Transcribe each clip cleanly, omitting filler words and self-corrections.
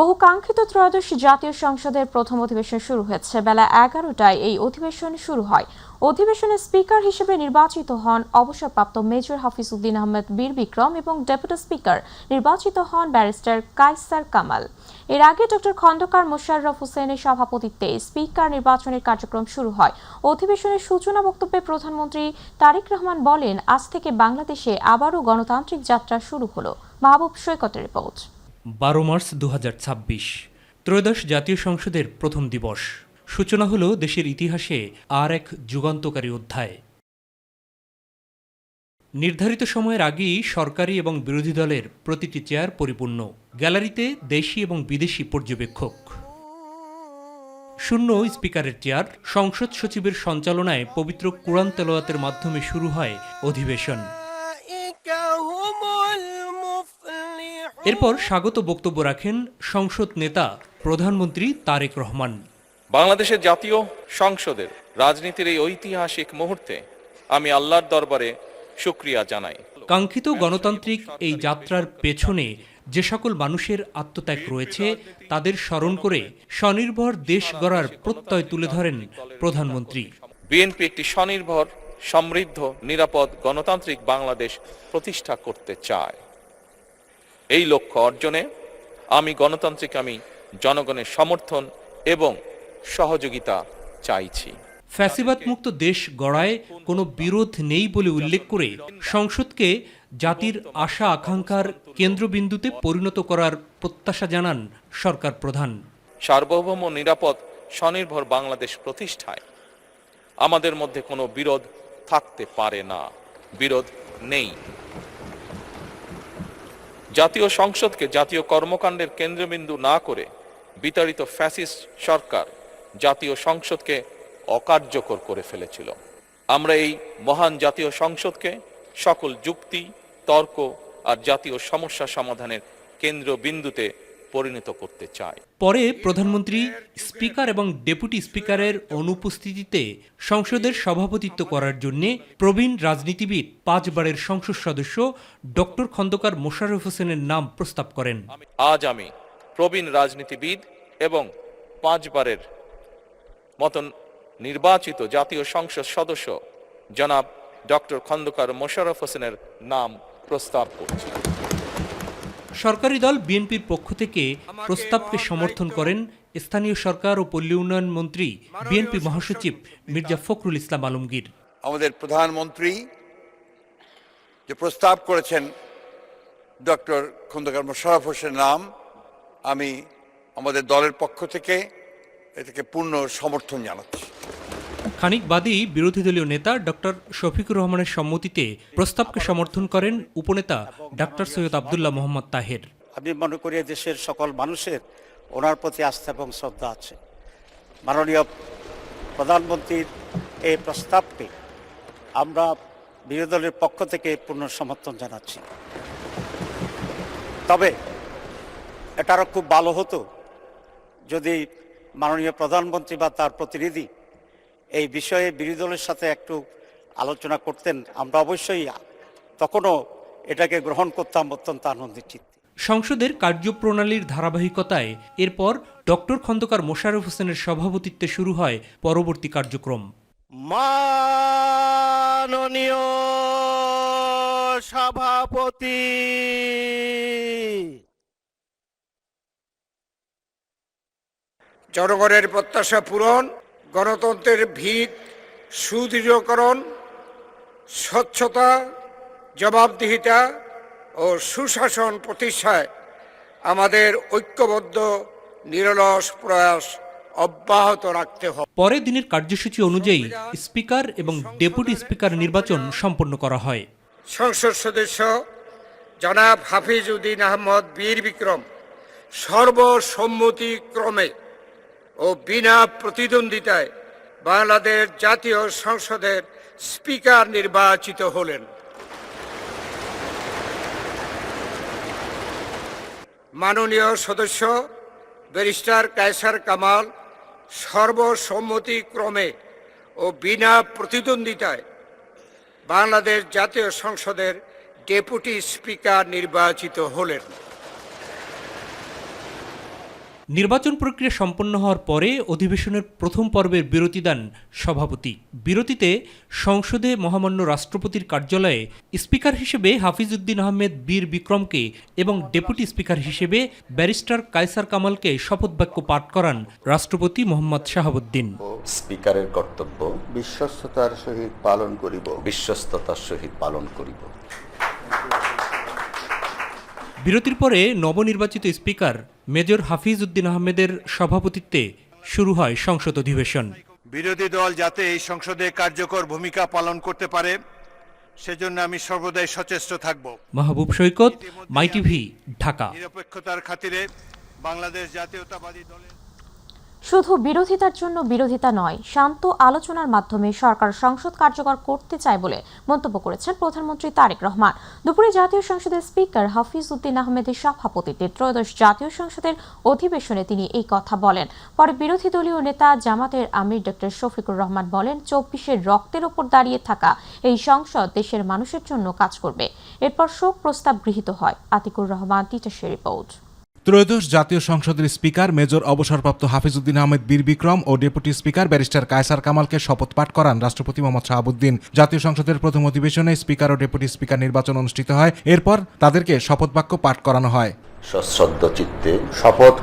বহুকাঙ্ক্ষিত ত্রয়োদশ জাতীয় সংসদের প্রথম অধিবেশন শুরু হয়েছে। বেলা 11টায় এই অধিবেশন শুরু হয়। অধিবেশনের স্পিকার হিসেবে নির্বাচিত হন অবসরপ্রাপ্ত মেজর হাফিজ উদ্দিন আহমেদ বীর বিক্রম এবং ডেপুটি স্পিকার নির্বাচিত হন ব্যারিস্টার কায়সার কামাল। এর আগে ডক্টর খন্দকার মোশাররফ হোসেনের সভাপতিত্বে স্পিকার নির্বাচনের কার্যক্রম শুরু হয়। অধিবেশনের সূচনা বক্তব্যে প্রধানমন্ত্রী তারেক রহমান বলেন, আজ থেকে বাংলাদেশে আবারও গণতান্ত্রিক যাত্রা শুরু হলো। মাহবুব সৈকতের রিপোর্ট। 12 মার্চ 2026 ত্রয়োদশ জাতীয় সংসদের প্রথম দিবস। সূচনা হলো দেশের ইতিহাসে আর এক যুগান্তকারী অধ্যায়। নির্ধারিত সময়ের আগেই সরকারি এবং বিরোধী দলের প্রতিটি চেয়ার পরিপূর্ণ। গ্যালারিতে দেশি এবং বিদেশি পর্যবেক্ষক। শূন্য স্পিকারের চেয়ার। সংসদ সচিবের সঞ্চালনায় পবিত্র কুরআন তেলাওয়াতের মাধ্যমে শুরু হয় অধিবেশন। এরপর স্বাগত বক্তব্য রাখেন সংসদ নেতা প্রধানমন্ত্রী তারেক রহমান। বাংলাদেশের জাতীয় সংসদের রাজনীতির এই ঐতিহাসিক মুহূর্তে আমি আল্লাহর দরবারে শুকরিয়া জানাই। কাঙ্ক্ষিত গণতান্ত্রিক এই যাত্রার পেছনে যে সকল মানুষের আত্মত্যাগ রয়েছে তাদের স্মরণ করে স্বনির্ভর দেশ গড়ার প্রত্যয় তুলে ধরেন প্রধানমন্ত্রী। বিএনপি একটি স্বনির্ভর, সমৃদ্ধ, নিরাপদ, গণতান্ত্রিক বাংলাদেশ প্রতিষ্ঠা করতে চায়। এই লক্ষ্য অর্জনে আমি জনগণের সমর্থন এবং সহযোগিতা চাইছি। ফ্যাসিবাদ মুক্ত দেশ গড়ায় কোনো বিরোধ নেই বলে উল্লেখ করে সংসদকে জাতির আশা আকাঙ্ক্ষার কেন্দ্রবিন্দুতে পরিণত করার প্রত্যাশা জানান সরকার প্রধান। সার্বভৌম, নিরাপদ, স্বনির্ভর বাংলাদেশ প্রতিষ্ঠায় আমাদের মধ্যে কোনো বিরোধ থাকতে পারে না, বিরোধ নেই। জাতীয় সংসদকে জাতীয় কর্মকাণ্ডের কেন্দ্রবিন্দু না করে বিতাড়িত ফ্যাসিস্ট সরকার জাতীয় সংসদকে অকার্যকর করে ফেলেছিল। আমরা এই মহান জাতীয় সংসদকে সকল যুক্তি, তর্ক আর জাতীয় সমস্যা সমাধানের কেন্দ্রবিন্দুতে পরিণত করতে চাই। পরে প্রধানমন্ত্রী স্পিকার এবং ডেপুটি স্পিকারের অনুপস্থিতিতে সংসদের সভাপতিত্ব করার জন্য প্রবীণ রাজনীতিবিদ 5 বারের সংসদ সদস্য ডক্টর খন্দকার মোশাররফ হোসেনের নাম প্রস্তাব করেন। আজ আমি প্রবীণ রাজনীতিবিদ এবং 5 বারের মতন নির্বাচিত জাতীয় সংসদ সদস্য জনাব ডক্টর খন্দকার মোশাররফ হোসেনের নাম প্রস্তাব করছি। সরকারি দল বিএনপির পক্ষ থেকে প্রস্তাবকে সমর্থন করেন স্থানীয় সরকার ও পল্লী উন্নয়ন মন্ত্রী, বিএনপি মহাসচিব মির্জা ফখরুল ইসলাম আলমগীর। আমাদের প্রধানমন্ত্রী যে প্রস্তাব করেছেন ডক্টর খন্দকার মোশাররফ হোসেনের নাম, আমি আমাদের দলের পক্ষ থেকে এটাকে পূর্ণ সমর্থন জানাচ্ছি। খানিক বাদেই বিরোধী দলীয় নেতা ডক্টর শফিকুর রহমানের সম্মতিতে প্রস্তাবকে সমর্থন করেন উপনেতা ডাক্তার সৈয়দ আব্দুল্লাহ মোহাম্মদ তাহের। আমি মনে করি দেশের সকল মানুষের ওনার প্রতি আস্থা এবং শ্রদ্ধা আছে। মাননীয় প্রধানমন্ত্রীর এই প্রস্তাবকে আমরা বিরোধী দলের পক্ষ থেকে পূর্ণ সমর্থন জানাচ্ছি। তবে এটা আরও খুব ভালো হতো যদি মাননীয় প্রধানমন্ত্রী বা তার প্রতিনিধি এই বিষয়ে বিরোধী দলের সাথে একটু আলোচনা করতেন। আমরা অবশ্যই তখনও এটাকে গ্রহণ করতাম অত্যন্ত আনন্দের চিত্তে। সংসদের কার্যপ্রণালীর ধারাবাহিকতায় এরপর ডক্টর খন্দকার মোশাররফ হোসেনের সভাপতিত্বে শুরু হয় পরবর্তী কার্যক্রম। মাননীয় সভাপতি, জনগণের প্রত্যাশা পূরণ, গণতন্ত্রের ভিত সুদৃঢ়করণ, স্বচ্ছতা, জবাবদিহিতা ও সুশাসন প্রতিষ্ঠায় আমাদের ঐক্যবদ্ধ নিরলস প্রয়াস অব্যাহত রাখতে হবে। পরে দিনের কার্যসূচি অনুযায়ী স্পিকার এবং ডেপুটি স্পিকার নির্বাচন সম্পন্ন করা হয়। সংসদ সদস্য জনাব হাফিজ উদ্দিন আহমদ বীর বিক্রম সর্বসম্মতিক্রমে ও বিনা প্রতিদ্বন্দ্বিতায় বাংলাদেশ জাতীয় সংসদের স্পিকার নির্বাচিত হলেন। মাননীয় সদস্য ব্যারিস্টার কায়সার কামাল সর্বসম্মতিক্রমে ও বিনা প্রতিদ্বন্দ্বিতায় বাংলাদেশ জাতীয় সংসদের ডেপুটি স্পিকার নির্বাচিত হলেন। নির্বাচন প্রক্রিয়া সম্পন্ন হওয়ার পরে অধিবেশনের প্রথম পর্বের বিরতি দেন সভাপতি। বিরতিতে সংসদে মহামান্য রাষ্ট্রপতির কার্যালয়ে স্পিকার হিসেবে হাফিজ উদ্দিন আহমেদ বীর বিক্রমকে এবং ডেপুটি স্পিকার হিসেবে ব্যারিস্টার কায়সার কামালকে শপথ বাক্য পাঠ করান রাষ্ট্রপতি মোহাম্মদ শাহাবুদ্দিন। স্পিকারের কর্তব্য বিশ্বস্ততার সহিত পালন করিব। বিশ্বস্ততার সহিত পালন করিব। বিরতির পরে নবনির্বাচিত স্পিকার মেজর হাফিজ উদ্দিন আহমেদের সভাপতিত্বে শুরু হয় সংসদ অধিবেশন। বিরোধী দল যাতে এই সংসদে কার্যকর ভূমিকা পালন করতে পারে সেজন্য আমি সর্বদাই সচেষ্ট থাকব। মাহবুব সৈকত, মাই টিভি, ঢাকা। নিরপেক্ষতার খাতিরে বাংলাদেশ জাতীয়তাবাদী দলের শুধু বিরোধিতার জন্য বিরোধিতা নয়, শান্ত আলোচনার মাধ্যমে সরকার সংসদ কার্যকর করতে চায় বলে মন্তব্য করেছেন প্রধানমন্ত্রী তারেক রহমান। দুপুরে জাতীয় সংসদের স্পিকার হাফিজ উদ্দিন আহমেদের সভাপতিত্বে ত্রয়োদশ জাতীয় সংসদের অধিবেশনে তিনি এই কথা বলেন। পরে বিরোধী দলীয় নেতা জামাতের আমির ডক্টর শফিকুর রহমান বলেন, ২৪-এর রক্তের ওপর দাঁড়িয়ে থাকা এই সংসদ দেশের মানুষের জন্য কাজ করবে। এরপর শোক প্রস্তাব গৃহীত হয়। আতিকুর রহমান, তিতাসের রিপোর্ট। ত্রয়োদশ জাতীয় সংসদের স্পিকার মেজর অবসরপ্রাপ্ত হাফিজ উদ্দিন আহমেদ বীর বিক্রম ও ডেপুটি স্পিকার ব্যারিস্টার কায়সার কামালকে শপথ পাঠ করান রাষ্ট্রপতি মোহাম্মদ শাহাবুদ্দিন। জাতীয় সংসদের প্রথম অধিবেশনে স্পিকার ও ডেপুটি স্পিকার নির্বাচন অনুষ্ঠিত হয়। এরপর তাদেরকে শপথ বাক্য পাঠ করানো হয়। সশ্রদ্ধ চিত্তে শপথ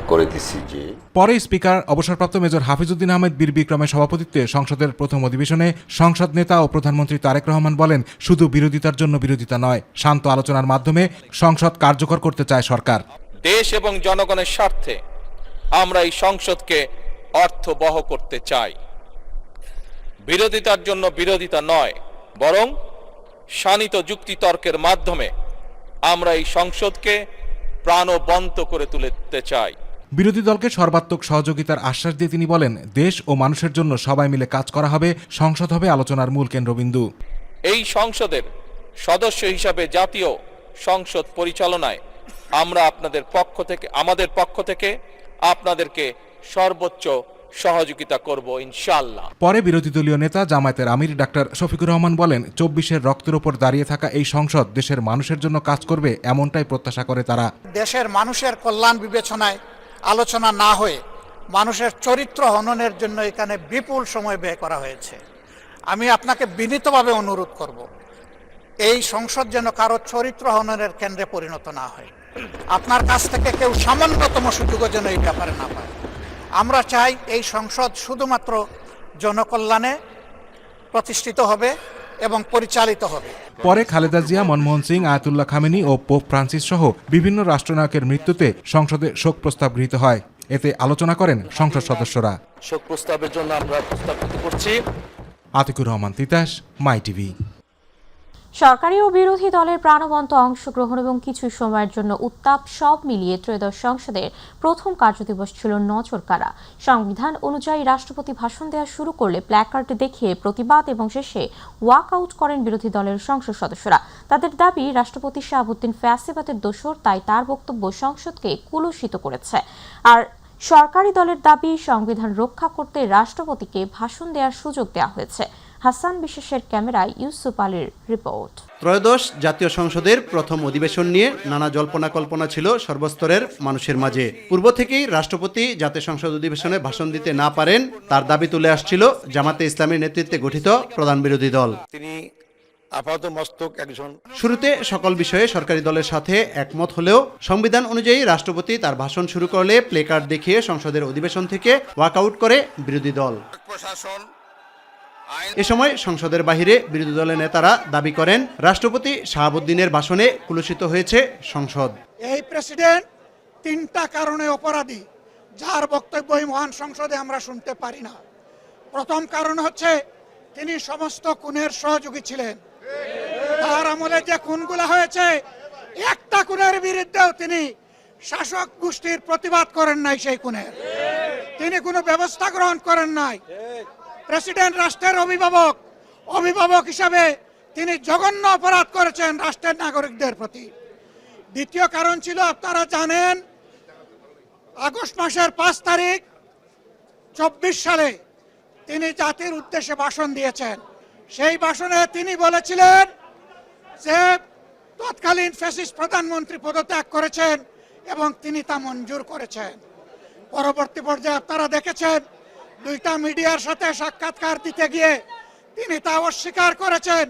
করিতেছি যে পরে স্পিকার অবসরপ্রাপ্ত মেজর হাফিজ উদ্দিন আহমেদ বীর বিক্রমের সভাপতিত্বে সংসদের প্রথম অধিবেশনে সংসদ নেতা ও প্রধানমন্ত্রী তারেক রহমান বলেন, শুধু বিরোধিতার জন্য বিরোধিতা নয়, শান্ত আলোচনার মাধ্যমে সংসদ কার্যকর করতে চায় সরকার। দেশ এবং জনগণের স্বার্থে আমরা এই সংসদকে অর্থবহ করতে চাই। বিরোধিতার জন্য বিরোধিতা নয়, বরং শানিত যুক্তিতর্কের মাধ্যমে আমরা এই সংসদকে প্রাণবন্ত করে তুলতে চাই। বিরোধী দলকে সর্বাত্মক সহযোগিতার আশ্বাস দিয়ে তিনি বলেন, দেশ ও মানুষের জন্য সবাই মিলে কাজ করা হবে, সংসদ হবে আলোচনার মূল কেন্দ্রবিন্দু। এই সংসদের সদস্য হিসাবে জাতীয় সংসদ পরিচালনায় আমরা আমাদের পক্ষ থেকে আপনাদেরকে সর্বোচ্চ সহযোগিতা করব ইনশাআল্লাহ। পরে বিরোধী দলীয় নেতা জামায়াতের আমির ডাক্তার শফিকুর রহমান বলেন, ২৪-এর রক্তের উপর দাঁড়িয়ে থাকা এই সংসদ দেশের মানুষের জন্য কাজ করবে, এমনটাই প্রত্যাশা করে তারা। দেশের মানুষের কল্যাণ বিবেচনায় আলোচনা না হয়ে মানুষের চরিত্র হননের জন্য এখানে বিপুল সময় ব্যয় করা হয়েছে। আমি আপনাকে বিনীতভাবে অনুরোধ করব, এই সংসদ যেন কারো চরিত্র হননের কেন্দ্রে পরিণত না হয়। আপনার কাছ থেকে কেউ সামান্যতম সুযোগও যেন এই ব্যাপারে না পায়। আমরা চাই এই সংসদ শুধুমাত্র জনকল্যাণে প্রতিষ্ঠিত হবে এবং পরিচালিত হবে। পরে খালেদা জিয়া, মনমোহন সিং, আয়াতুল্লাহ খামেনি ও পোপ ফ্রান্সিস সহ বিভিন্ন রাষ্ট্রনায়কের মৃত্যুতে সংসদে শোক প্রস্তাব গৃহীত হয়। এতে আলোচনা করেন সংসদ সদস্যরা। শোক প্রস্তাবের জন্য আমরা প্রস্তাবিত করছি। আতিকুর রহমান, তিতাস, মাই টিভি। সরকারি ও বিরোধী দলের প্রাণবন্ত অংশগ্রহণ এবং কিছু সময়ের জন্য উত্তাপ সব মিলিয়ে ত্রয়োদশ সংসদের প্রথম কার্যদিবস ছিল নজরকাড়া। সংবিধান অনুযায়ী রাষ্ট্রপতি ভাষণ দেওয়া শুরু করলে প্ল্যাকার্ড দেখিয়ে প্রতিবাদ এবং শেষে ওয়াক আউট করেন বিরোধী দলের সংসদ সদস্যরা। তাদের দাবি, রাষ্ট্রপতি শাহাবুদ্দিন ফ্যাসিবাদের দোসর, তাই তার বক্তব্য সংসদকে কুলুষিত করেছে। আর সরকারি দলের দাবি, সংবিধান রক্ষা করতে রাষ্ট্রপতিকে ভাষণ দেওয়ার সুযোগ দেওয়া হয়েছে। হাসান বিশ্বাসের ক্যামেরায় ইউসুফ আলীর রিপোর্ট। ত্রয়োদশ জাতীয় সংসদের প্রথম অধিবেশন নিয়ে নানা জল্পনা কল্পনা ছিল সর্বস্তরের মানুষের মাঝে। পূর্ব থেকেই রাষ্ট্রপতি জাতীয় সংসদ অধিবেশনে ভাষণ দিতে না পারেন তার দাবি তুলে আসছিল জামাতে ইসলামীর নেতৃত্বে গঠিত প্রধান বিরোধী দল। তিনি আপাতমস্তক একজন। শুরুতে সকল বিষয়ে সরকারি দলের সাথে একমত হলেও সংবিধান অনুযায়ী রাষ্ট্রপতি তার ভাষণ শুরু করলে প্লেকার্ড দেখিয়ে সংসদের অধিবেশন থেকে ওয়াকআউট করে বিরোধী দল। এ সময় সংসদের বাহিরে বিরোধী দলের নেতারা দাবি করেন, রাষ্ট্রপতি শাহাবুদ্দিনের ভাষণে কুলুষিত হয়েছে সংসদ। এই প্রেসিডেন্ট 3টা কারণে অপরাধী, যার বক্তব্য এই মহান সংসদে আমরা শুনতে পারি না। প্রথম কারণ হচ্ছে তিনি সমস্ত খুনের সহযোগী ছিলেন। তার আমলে যে খুনগুলো হয়েছে, একটা খুনের বিরুদ্ধেও তিনি শাসক গোষ্ঠীর প্রতিবাদ করেন নাই। সেই খুনের তিনি কোনো ব্যবস্থা গ্রহণ করেন নাই। প্রেসিডেন্ট রাষ্ট্রের অভিভাবক হিসাবে তিনি জঘন্য অপরাধ করেছেন রাষ্ট্রের নাগরিকদের প্রতি। দ্বিতীয় কারণ ছিল, আপনারা জানেন, আগস্ট মাসের 5 তারিখ 24 সালে তিনি জাতির উদ্দেশ্যে ভাষণ দিয়েছেন। সেই ভাষণে তিনি বলেছিলেন যে তৎকালীন ফ্যাসিস্ট প্রধানমন্ত্রী পদত্যাগ করেছেন, এবং তিনি তা মঞ্জুর করেছেন। পরবর্তী পর্যায়ে আপনারা দেখেছেন দুইটা মিডিয়ার সাথে সাক্ষাৎকার দিতে গিয়ে তিনি তা অস্বীকার করেছেন,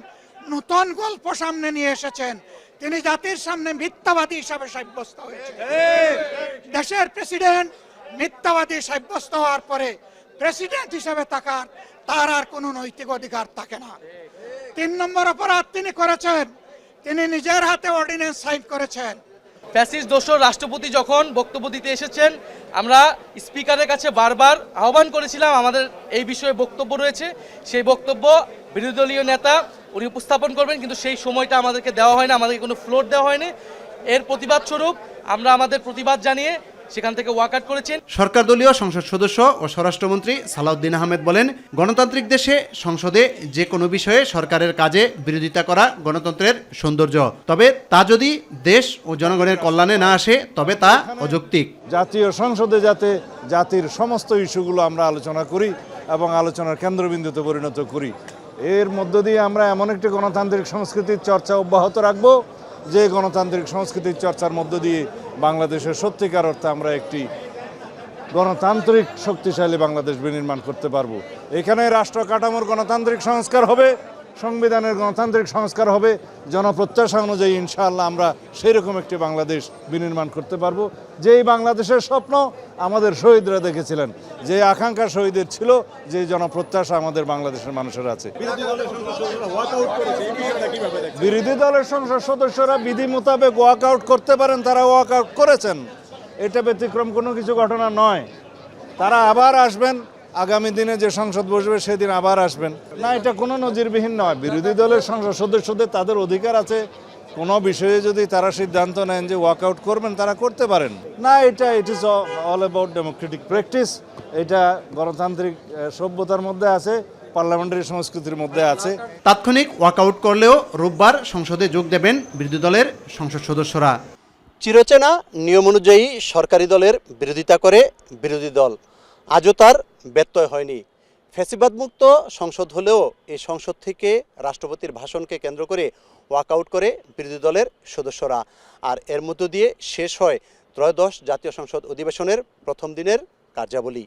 নতুন গল্প সামনে নিয়ে এসেছেন। তিনি জাতির সামনে মিথ্যাবাদী হিসাবে সাব্যস্ত হয়েছেন। দেশের প্রেসিডেন্ট মিথ্যাবাদী সাব্যস্ত হওয়ার পরে প্রেসিডেন্ট হিসাবে তার আর কোনো নৈতিক অধিকার থাকে না। 3 নম্বর অপরাধ তিনি করেছেন, তিনি নিজের হাতে অর্ডিন্যান্স সাইন করেছেন। ফ্যাসিস্ট দোসর রাষ্ট্রপতি যখন বক্তব্য দিতে এসেছেন, আমরা স্পিকারের কাছে বারবার আহ্বান করেছিলাম আমাদের এই বিষয়ে বক্তব্য রয়েছে, সেই বক্তব্য বিরোধী দলীয় নেতা উনি উপস্থাপন করবেন, কিন্তু সেই সময়টা আমাদেরকে দেওয়া হয়নি, আমাদেরকে কোনো ফ্লোর দেওয়া হয়নি। এর প্রতিবাদ স্বরূপ আমরা আমাদের প্রতিবাদ জানিয়ে সেখান থেকে ওয়াকআউট করেছেন। সরকার দলীয় সংসদ সদস্য ও স্বরাষ্ট্রমন্ত্রী সালাউদ্দিন আহমেদ বলেন, গণতান্ত্রিক দেশে সংসদে যে কোনো বিষয়ে সরকারের কাজে বিরোধিতা করা গণতন্ত্রের সৌন্দর্য, তবে তা যদি দেশ ও জনগণের কল্যাণে না আসে তবে তা অযৌক্তিক। জাতীয় সংসদে যাতে জাতির সমস্ত ইস্যুগুলো আমরা আলোচনা করি এবং আলোচনার কেন্দ্রবিন্দুতে পরিণত করি, এর মধ্য দিয়ে আমরা এমন একটি গণতান্ত্রিক সংস্কৃতির চর্চা অব্যাহত রাখব যে গণতান্ত্রিক সংস্কৃতির চর্চার মধ্য দিয়ে বাংলাদেশের সত্যিকার অর্থে আমরা একটি গণতান্ত্রিক শক্তিশালী বাংলাদেশ বিনির্মাণ করতে পারবো। এখানে রাষ্ট্র কাঠামোর গণতান্ত্রিক সংস্কার হবে, সংবিধানের গণতান্ত্রিক সংস্কার হবে, জনপ্রত্যাশা অনুযায়ী ইনশাআল্লাহ আমরা সেরকম একটি বাংলাদেশ বিনির্মাণ করতে পারবো। যেই বাংলাদেশের স্বপ্ন আমাদের শহীদরা দেখেছিলেন, যে আকাঙ্ক্ষা শহীদের ছিল, যে জনপ্রত্যাশা আমাদের বাংলাদেশের মানুষের আছে। বিরোধী দলের সংসদ সদস্যরা বিধি মোতাবেক ওয়াকআউট করতে পারেন, তারা ওয়াকআউট করেছেন, এটা ব্যতিক্রম কোনো কিছু ঘটনা নয়। তারা আবার আসবেন, আগামী দিনে যে সংসদ বসবে সেদিন আবার আসবেন না, এটা কোনো নজিরবিহীন নয়। বিরোধী দলের সংসদ সদস্যদের তাদের অধিকার আছে, কোনো বিষয়ে যদি তারা সিদ্ধান্ত নেন যে ওয়াকআউট করবেন, তারা করতে পারেন না। It is all about Democratic practice, এটা গণতান্ত্রিক সভ্যতার মধ্যে আছে, পার্লামেন্টারি সংস্কৃতির মধ্যে আছে। তাৎক্ষণিক ওয়াকআউট করলেও রোববার সংসদে যোগ দেবেন বিরোধী দলের সংসদ সদস্যরা। চিরচেনা নিয়ম অনুযায়ী সরকারি দলের বিরোধিতা করে বিরোধী দল, আজও তার ব্যত্যয় হয়নি। ফ্যাসিবাদমুক্ত সংসদ হলেও এই সংসদ থেকে রাষ্ট্রপতির ভাষণকে কেন্দ্র করে ওয়াকআউট করে বিরোধী দলের সদস্যরা, আর এর মধ্য দিয়ে শেষ হয় ত্রয়োদশ জাতীয় সংসদ অধিবেশনের প্রথম দিনের কার্যাবলী।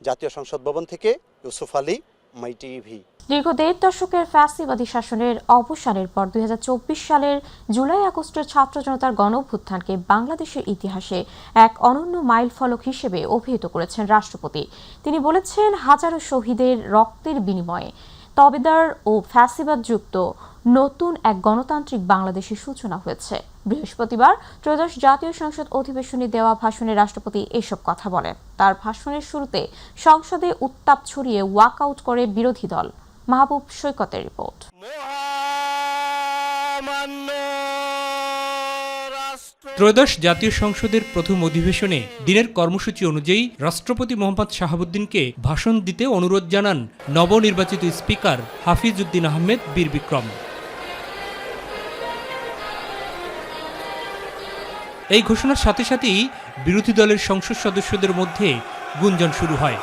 জাতীয় সংসদ ভবন থেকে ইউসুফ আলী, মাই টিভি। দীর্ঘ 1.5 দশকের ফ্যাসিবাদী শাসনের অবসানের পর 2024 সালের জুলাই আগস্টের ছাত্র জনতার গণঅভ্যুত্থানকে বাংলাদেশের ইতিহাসে এক অনন্য মাইলফলক হিসেবে অভিহিত করেছেন রাষ্ট্রপতি। তিনি বলেছেন, হাজারো শহীদের রক্তের বিনিময়ে তবেদার ও ফ্যাসিবাদ যুক্ত নতুন এক গণতান্ত্রিক বাংলাদেশের সূচনা হয়েছে। বৃহস্পতিবার ত্রয়োদশ জাতীয় সংসদ অধিবেশনে দেওয়া ভাষণে রাষ্ট্রপতি এসব কথা বলেন। তার ভাষণের শুরুতে সংসদে উত্তাপ ছড়িয়ে ওয়াকআউট করে বিরোধী দল। মাহবুব সৈকতের রিপোর্ট। ত্রয়োদশ জাতীয় সংসদের প্রথম অধিবেশনে দিনের কর্মসূচি অনুযায়ী রাষ্ট্রপতি মোহাম্মদ শাহাবুদ্দিনকে ভাষণ দিতে অনুরোধ জানান নবনির্বাচিত স্পিকার হাফিজ উদ্দিন আহমেদ বীর বিক্রম। এই ঘোষণার সাথে সাথেই বিরোধী দলের সংসদ সদস্যদের মধ্যে গুঞ্জন শুরু হয়।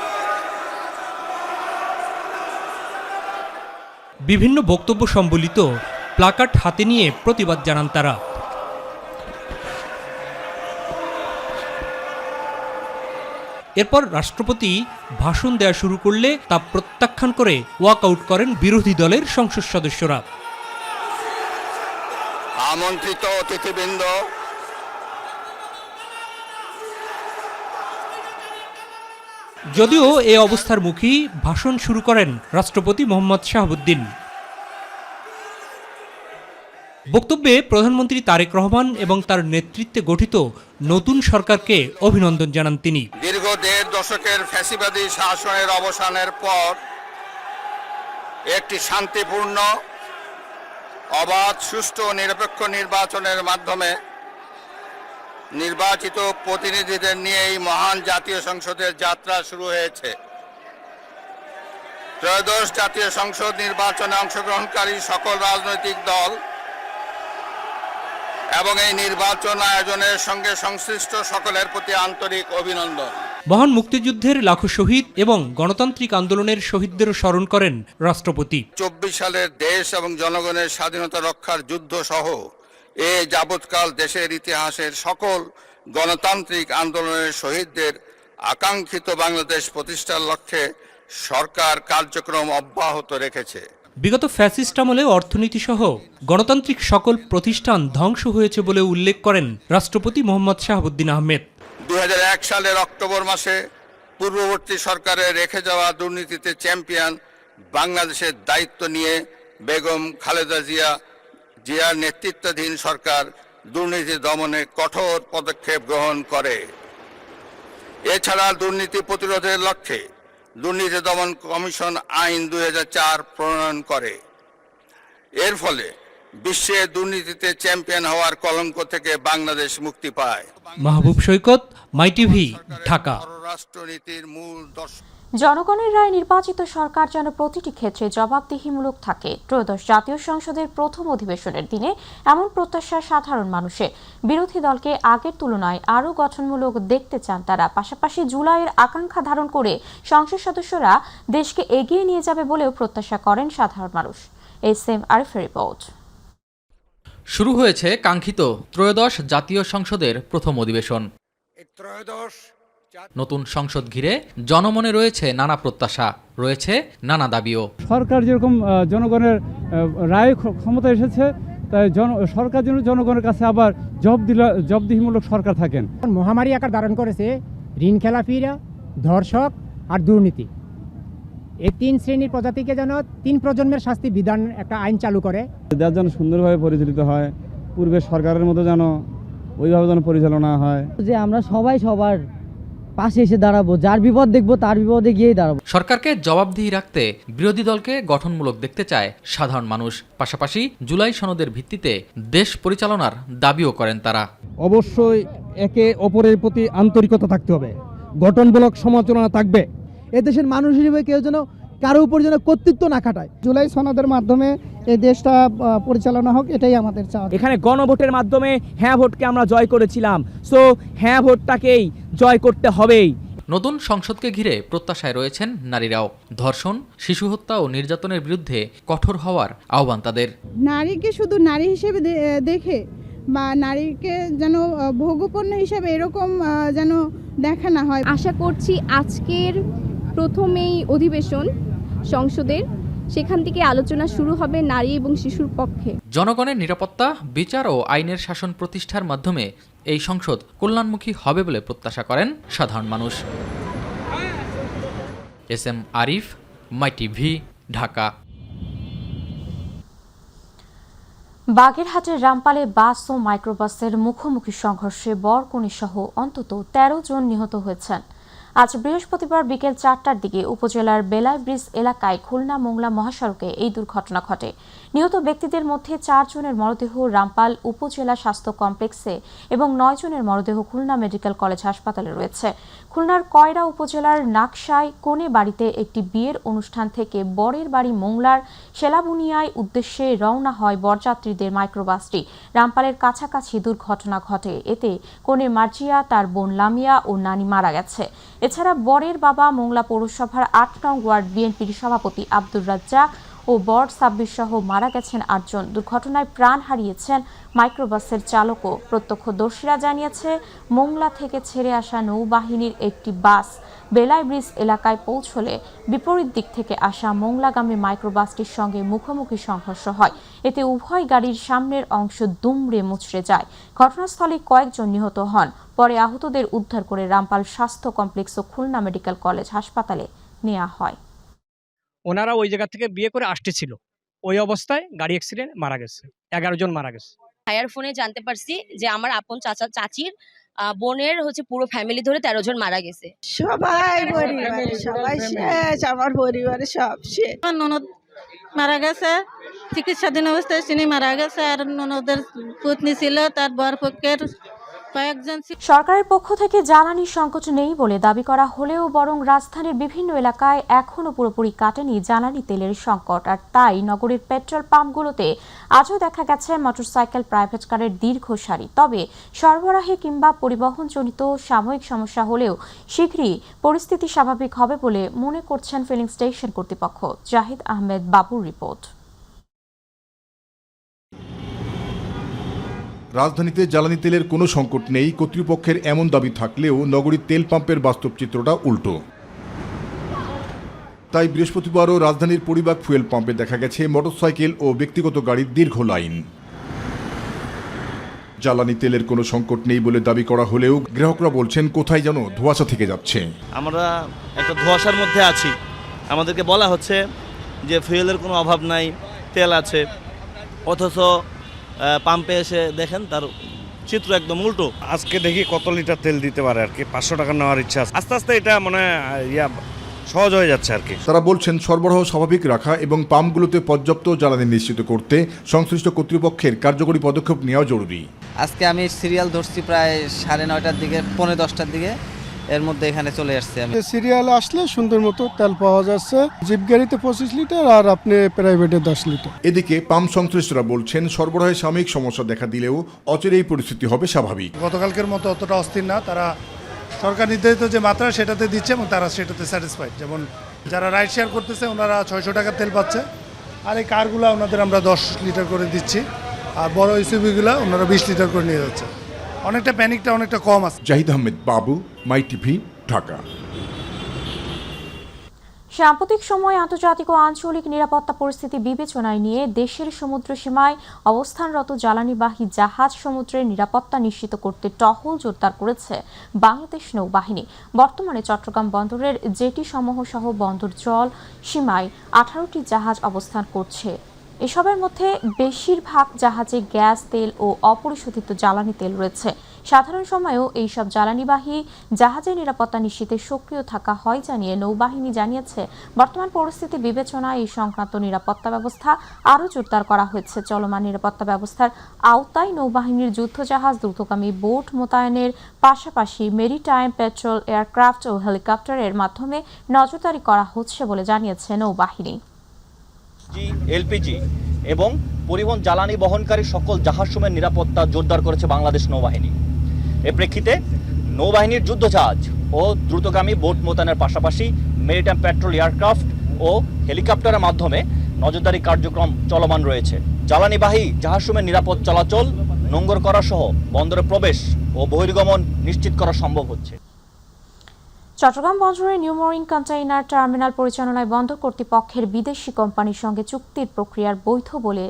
বিভিন্ন বক্তব্য সম্বলিত প্লাকার্ড হাতে নিয়ে প্রতিবাদ জানান তারা। এরপর রাষ্ট্রপতি ভাষণ দেওয়া শুরু করলে তা প্রত্যাখ্যান করে ওয়াকআউট করেন বিরোধী দলের সংসদ সদস্যরা। আমন্ত্রিত অতিথিবৃন্দ, যদিও এ অবস্থার মুখেই ভাষণ শুরু করেন রাষ্ট্রপতি মোহাম্মদ শাহাবুদ্দিন। বক্তব্যে প্রধানমন্ত্রী তারেক রহমান এবং তার নেতৃত্বে গঠিত নতুন সরকারকে অভিনন্দন জানান তিনি। দীর্ঘ 1.5 দশকের ফ্যাসিবাদী শাসনের অবসানের পর একটি শান্তিপূর্ণ, অবাধ, সুষ্ঠু ও নিরপেক্ষ নির্বাচনের মাধ্যমে নির্বাচিত প্রতিনিধিদের নিয়ে এই মহান জাতীয় সংসদের যাত্রা শুরু হয়েছে। ত্রয়োদশ জাতীয় সংসদ নির্বাচনে অংশগ্রহণকারী সকল রাজনৈতিক দল এবং এই নির্বাচন আয়োজনের সঙ্গে সংশ্লিষ্ট সকলের প্রতি আন্তরিক অভিনন্দন। মহান মুক্তিযুদ্ধের লাখো শহীদ এবং গণতান্ত্রিক আন্দোলনের শহীদদেরও স্মরণ করেন রাষ্ট্রপতি। 24 সালের দেশ এবং জনগণের স্বাধীনতা রক্ষার যুদ্ধ সহ এ যাবৎকাল দেশের ইতিহাসের সকল গণতান্ত্রিক আন্দোলনের শহীদদের আকাঙ্ক্ষিত বাংলাদেশ প্রতিষ্ঠার লক্ষ্যে সরকার কার্যক্রম অব্যাহত রেখেছে। বিগত ফ্যাসিস্ট আমলে অর্থনীতি সহ গণতান্ত্রিক সকল প্রতিষ্ঠান ধ্বংস হয়েছে বলে উল্লেখ করেন রাষ্ট্রপতি মোহাম্মদ শাহাবুদ্দিন আহমেদ। 2001 সালের অক্টোবর মাসে পূর্ববর্তী সরকারের রেখে যাওয়া দুর্নীতিতে চ্যাম্পিয়ন বাংলাদেশের দায়িত্ব নিয়ে বেগম খালেদা জিয়ার নেতৃত্বাধীন সরকার দুর্নীতি দমনে কঠোর পদক্ষেপ গ্রহণ করে। এছাড়া দুর্নীতি প্রতিরোধের লক্ষ্যে দুর্নীতি দমন কমিশন আইন 2004 প্রণয়ন করে। এর ফলে বিশ্বে দুর্নীতিতে চ্যাম্পিয়ন হওয়ার কলঙ্ক থেকে বাংলাদেশ মুক্তি পায়। মাহবুব সৈকত, মাই টিভি, ঢাকা। রাষ্ট্রনীতির মূল দর্শন। জনগণের রায় নির্বাচিত সরকার যেন প্রতিটি ক্ষেত্রে জবাবদিহিমূলক থাকে। ত্রয়োদশ জাতীয় সংসদের প্রথম অধিবেশনের দিনে এমন প্রত্যাশা সাধারণ মানুষের। বিরোধী দলকে আগের তুলনায় আরও গঠনমূলক দেখতে চান তারা। পাশাপাশি জুলাইয়ের আকাঙ্ক্ষা ধারণ করে সংসদ সদস্যরা দেশকে এগিয়ে নিয়ে যাবে বলেও প্রত্যাশা করেন সাধারণ মানুষ। এসএম আরিফের রিপোর্ট। শুরু হয়েছে কাঙ্ক্ষিত ত্রয়োদশ জাতীয় সংসদের প্রথম অধিবেশন। নতুন সংসদ ঘিরে জনমনে রয়েছে নানা প্রত্যাশা, রয়েছে নানা দাবিও। সরকার যেরকম জনগণের রায় ক্ষমতা এসেছে, তাই সরকার যেন জনগণের কাছে আবার জবাবদিহিমূলক সরকার থাকেন। মহামারী আকার ধারণ করেছে ঋণ খেলাপিরা, ধর্ষক আর দুর্নীতি। এই তিন শ্রেণীর প্রজাতিকে যেন 3 প্রজন্মের শাস্তি বিধান একটা আইন চালু করে। দেশ যেন সুন্দরভাবে পরিচালিত হয়, পূর্বে সরকারের মতো যেন ওইভাবে যেন পরিচালনা হয়। যে আমরা সবাই সবার পাশে এসে দাঁড়াবো, যার বিপদ দেখবো তার বিপদে গিয়েই দাঁড়াবো। সরকারকে জবাবদিহি রাখতে বিরোধী দলকে গঠনমূলক দেখতে চায় সাধারণ মানুষ। পাশাপাশি জুলাই সনদের ভিত্তিতে দেশ পরিচালনার দাবিও করেন তারা। অবশ্যই একে অপরের প্রতি আন্তরিকতা থাকতে হবে, গঠনমূলক সমালোচনা থাকবে। এদেশের মানুষ হিসেবে কেউ যেন কারো উপর যেন কর্তৃত্ব না খাটায়। জুলাই সনদের মাধ্যমে এই দেশটা পরিচালনা হোক, এটাই আমাদের চাওয়া। এখানে গণভোটের মাধ্যমে হ্যাঁ ভোটকে আমরা জয় করেছিলাম, সো হ্যাঁ ভোটটাকেই জয় করতে হবেই। নতুন সংসদকে ঘিরে প্রত্যাশায় রয়েছেন নারীরাও। ধর্ষণ, শিশু হত্যা ও নির্যাতনের বিরুদ্ধে কঠোর হওয়ার আহ্বান তাদের। নারীকে শুধু নারী হিসেবে দেখে বা নারীকে যেন ভোগ্যপণ্য হিসেবে এরকম যেন দেখা না হয়। আশা করছি আজকের প্রথমেই অধিবেশন সংসদের, সেখান থেকে আলোচনা শুরু হবে নারী এবং শিশুর পক্ষে। জনগণের নিরাপত্তা, বিচার ও আইনের শাসন প্রতিষ্ঠার মাধ্যমে এই সংসদ কল্যাণমুখী হবে বলে প্রত্যাশা করেন সাধারণ মানুষ। এসএম আরিফ, মাই টিভি, ঢাকা। বাগেরহাটের রামপালে বাস ও মাইক্রোবাসের মুখোমুখি সংঘর্ষে বরকুনি সহ অন্তত 13 জন নিহত হয়েছেন। আজ বৃহস্পতিবার বিকেল 4টার দিকে উপজেলার বেলাই ব্রিজ এলাকায় খুলনা মোংলা মহাসড়কে এই দুর্ঘটনা ঘটে। নিহত ব্যক্তিদের মধ্যে 4 জনের মরদেহ রামপাল উপজেলা স্বাস্থ্য কমপ্লেক্সে এবং 9 জনের মরদেহ খুলনা মেডিকেল কলেজ হাসপাতালে রয়েছে। খুলনার কয়রা উপজেলার নাকশায় কোনে বাড়িতে একটি বিয়ের অনুষ্ঠান থেকে বরের বাড়ি মোংলার শেলাবুনিয়ায় উদ্দেশ্যে রওনা হয় বরযাত্রীদের মাইক্রোবাসটি। রামপালের কাছাকাছি দুর্ঘটনা ঘটে। এতে কনের মার্জিয়া, তার বোন লামিয়া ও নানি মারা গেছে। এছাড়া বরের বাবা মোংলা পৌরসভার 8 নং ওয়ার্ড বিএনপির সভাপতি আব্দুর রাজ্জাক ও বর সাব্বির সহ মারা গেছেন 8 জন। দুর্ঘটনায় প্রাণ হারিয়েছেন মাইক্রোবাসের চালকও। প্রত্যক্ষদর্শীরা জানিয়েছে, মোংলা থেকে ছেড়ে আসা নৌবাহিনীর একটি বাস বেলাই ব্রিজ এলাকায় পৌঁছলে বিপরীত দিক থেকে আসা মোংলাগামী মাইক্রোবাসটির সঙ্গে মুখোমুখি সংঘর্ষ হয়। এতে উভয় গাড়ির সামনের অংশ দুমড়ে মুচড়ে যায়। ঘটনাস্থলে কয়েকজন নিহত হন। পরে আহতদের উদ্ধার করে রামপাল স্বাস্থ্য কমপ্লেক্স ও খুলনা মেডিকেল কলেজ হাসপাতালে নেওয়া হয়। ওনারা ওই জায়গা থেকে বিয়ে করে আসতেছিল, ওই অবস্থায় গাড়ি অ্যাক্সিডেন্ট মারা গেছে, 11 জন মারা গেছে। ভাইয়ার ফোনে জানতে পারছি যে আমার আপন চাচির বোনের পুরো ফ্যামিলি ধরে 13 জন মারা গেছে। সবাই পরিবারে সবাই শেষ, আমার পরিবারে সব শেষ। আমার ননদ মারা গেছে, চিকিৎসাধীন অবস্থায় তিনি মারা গেছে। আর ননদের পত্নী ছিল, তার বর পক্ষের কয়েকজন। সরকারের পক্ষ থেকে জ্বালানি সংকট নেই বলে দাবি করা হলেও বরং রাজধানীর বিভিন্ন এলাকায় এখনও পুরোপুরি কাটেনি জ্বালানি তেলের সংকট। আর তাই নগরীর পেট্রোল পাম্পগুলোতে আজও দেখা গেছে মোটরসাইকেল, প্রাইভেট কারের দীর্ঘ সারি। তবে সরবরাহে কিংবা পরিবহনজনিত সাময়িক সমস্যা হলেও শীঘ্রই পরিস্থিতি স্বাভাবিক হবে বলে মনে করছেন ফিলিং স্টেশন কর্তৃপক্ষ। জাহিদ আহমেদ বাবুর রিপোর্ট। রাজধানীতে জ্বালানি তেলের কোনো সংকট নেই কর্তৃপক্ষের এমন দাবি থাকলেও নগরীর তেল পাম্পের বাস্তব চিত্রটা উল্টো। তাই বৃহস্পতিবারও রাজধানীর পরিবাগ ফুয়েল পাম্পে দেখা গেছে মোটরসাইকেল ও ব্যক্তিগত গাড়ির দীর্ঘ লাইন। জ্বালানি তেলের কোনো সংকট নেই বলে দাবি করা হলেও গ্রাহকরা বলছেন কোথায় যেন ধোঁয়াশা থেকে যাচ্ছে। আমরা একটা ধোঁয়াশার মধ্যে আছি, আমাদেরকে বলা হচ্ছে যে ফুয়েলের কোনো অভাব নাই, তেল আছে, অথচ পাম্পে এসে দেখেন তার চিত্র একদম উল্টো। আজকে দেখি কত লিটার তেল দিতে পারে আর কি, 500 টাকা নেওয়ার ইচ্ছা আছে। আস্তে আস্তে এটা মানে সহজ হয়ে যাচ্ছে আর কি। তারা বলছেন সরবরাহ স্বাভাবিক রাখা এবং পাম্পগুলোতে পর্যাপ্ত জ্বালানি নিশ্চিত করতে সংশ্লিষ্ট কর্তৃপক্ষের কার্যকরী পদক্ষেপ নেওয়া জরুরি। আজকে আমি সিরিয়াল ধরছি প্রায় 9:30টার দিকে, 9:45টার দিকে, এর মধ্যে এখানে চলে আসছে। আমি সিরিয়াল আসলে সুন্দর মতো তেল পাওয়া যাচ্ছে, জিপ গাড়িতে 25 লিটার আর আপনি প্রাইভেটে 10 লিটার। এদিকে পাম্প সংশ্লিষ্টরা বলছেন সরবরাহে সাময়িক সমস্যা দেখা দিলেও অচিরেই পরিস্থিতি হবে স্বাভাবিক। গতকালকের মতো অতটা অস্থির না, তারা সরকার নির্ধারিত যে মাত্রা সেটাতে দিচ্ছে এবং তারা সেটাতে স্যাটিসফাইড। যেমন যারা রাইড শেয়ার করতেছে ওনারা 600 টাকার তেল পাচ্ছে, আর এই কারগুলো ওনাদের আমরা 10 লিটার করে দিচ্ছি, আর বড় এসইউভিগুলো ওনারা 20 লিটার করে নিয়ে যাচ্ছে। অনেকটা প্যানিকটা অনেকটা কম আছে। জাহিদ আহমেদ বাবু, মাই টিভি, ঢাকা। সাম্প্রতিক সময়ে আন্তর্জাতিক ও আঞ্চলিক নিরাপত্তা পরিস্থিতি বিবেচনায় নিয়ে দেশের সমুদ্র সীমায় অবস্থানরত জ্বালানিবাহী জাহাজ সমুদ্রের নিরাপত্তা নিশ্চিত করতে টহল জোরদার করেছে বাংলাদেশ নৌবাহিনী। বর্তমানে চট্টগ্রাম বন্দরের জেটি সমূহ সহ বন্দর জল সীমায় 18টি জাহাজ অবস্থান করছে। এসবের মধ্যে বেশিরভাগ জাহাজে গ্যাস, তেল ও অপরিশোধিত জ্বালানি তেল রয়েছে। সাধারণ সময়েও এইসব জ্বালানিবাহী জাহাজের নিরাপত্তা নিশ্চিতে সক্রিয় থাকা হয় জানিয়ে নৌবাহিনী জানিয়েছে, বর্তমান পরিস্থিতি বিবেচনায় এই সংক্রান্ত নিরাপত্তা ব্যবস্থা আরও জোরদার করা হয়েছে। চলমান নিরাপত্তা ব্যবস্থার আওতায় নৌবাহিনীর যুদ্ধজাহাজ, দ্রুতগামী বোট মোতায়েনের পাশাপাশি মেরিটাইম পেট্রোল এয়ারক্রাফট ও হেলিকপ্টারের মাধ্যমে নজরদারি করা হচ্ছে বলে জানিয়েছে নৌবাহিনী। এলপিজি এবং পরিবহন জ্বালানি বহনকারী সকল জাহাজসমূহের নিরাপত্তা জোরদার করেছে বাংলাদেশ নৌবাহিনী। এর প্রেক্ষিতে নৌবাহিনীর যুদ্ধজাহাজ ও দ্রুতগামী বোট মোতায়েনের পাশাপাশি মেরিটাইম পেট্রোল এয়ারক্রাফট ও হেলিকপ্টারের মাধ্যমে নজরদারি কার্যক্রম চলমান রয়েছে। জ্বালানিবাহী জাহাজসমূহের নিরাপদ চলাচল, নোঙ্গর করা সহ বন্দরে প্রবেশ ও বহির্গমন নিশ্চিত করা সম্ভব হচ্ছে। চট্টগ্রাম বন্দরের নিউ মেরিন কন্টেইনার টার্মিনাল পরিচালনায় বন্দর কর্তৃপক্ষের বিদেশি কোম্পানির সঙ্গে চুক্তির প্রক্রিয়ার বৈধ বলে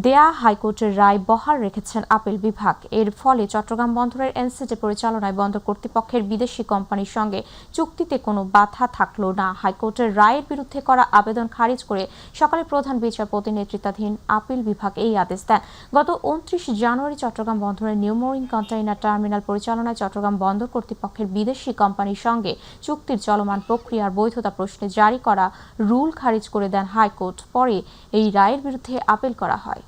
দেয়া হাইকোর্টের রায় বহাল রেখেছেন আপিল বিভাগ। এর ফলে চট্টগ্রাম বন্দরের এনসিটি পরিচালনায় বন্দর কর্তৃপক্ষের বিদেশি কোম্পানির সঙ্গে চুক্তিতে কোনো বাধা থাকলো না। হাইকোর্টের রায়ের বিরুদ্ধে করা আবেদন খারিজ করে সকালে প্রধান বিচারপতি নেতৃত্বাধীন আপিল বিভাগ এই আদেশ দেন। গত 29 জানুয়ারি চট্টগ্রাম বন্দরের নিউ মেরিন কন্টেইনার টার্মিনাল পরিচালনায় চট্টগ্রাম বন্দর কর্তৃপক্ষের বিদেশি কোম্পানির সঙ্গে চুক্তির চলমান প্রক্রিয়ার বৈধতা প্রশ্নে জারি করা রুল খারিজ করে দেন হাইকোর্ট। পরে এই রায়ের বিরুদ্ধে আপিল করা হয়।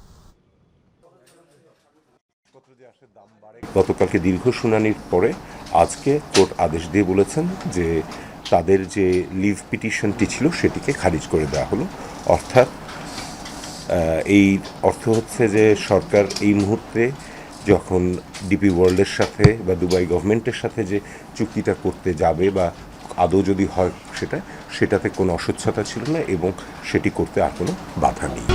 গতকালকে দীর্ঘ শুনানির পরে আজকে কোর্ট আদেশ দিয়ে বলেছেন যে তাদের যে লিভ পিটিশনটি ছিল সেটিকে খারিজ করে দেওয়া হলো। অর্থাৎ এই অর্থ হচ্ছে যে সরকার এই মুহূর্তে যখন ডিপি ওয়ার্ল্ডের সাথে বা দুবাই গভর্নমেন্টের সাথে যে চুক্তিটা করতে যাবে বা আদৌ যদি হয় সেটাতে কোনো অস্বচ্ছতা ছিল না এবং সেটি করতে আর কোনো বাধা নেই।